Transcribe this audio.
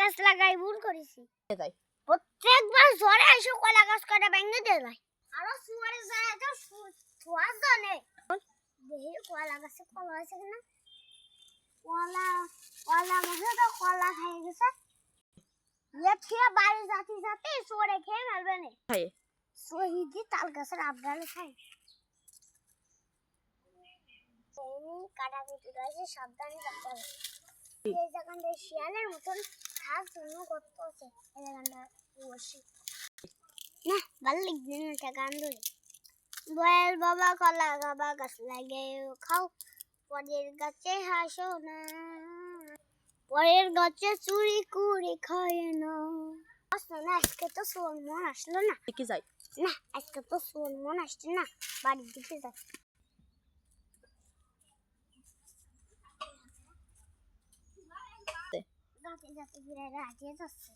গাছ লাগাই ভুল করেছি। যাই প্রত্যেকবার ঝড়ে এসে কলা গাছ কটা ভেঙে দিয়ে যায়। আরো সুয়ারে যায় তো থোয়া জানে দেখি কলা গাছে কলা আছে কিনা। কলা কলা গাছে তো কলা খাই গেছে। ইয়ে খেয়ে বাড়ি যাতে যাতে সরে খেয়ে ফেলবে না। খাই শহীদি তাল গাছের আবডালে খাই। কাটাকুটি রয়েছে, সাবধানে থাকতে হবে। এই জায়গাটা শিয়ালের মতন খাস জন্য করতেছে। এই জায়গাটা বসি না ভালো লাগবে না, এটা গান ধরে দয়াল বাবা কলা বাবা গাছ লাগে খাও, পরের গাছে হাসো না, পরের গাছে চুরি করে খায় না। আসলো না আজকে তো সোন মন আসলো না। দিকে যাই না আজকে তো সোন মন আসছে না, বাড়ির দিকে যাই। যাতে যাতে ফিরে রাজিয়ে যাচ্ছে।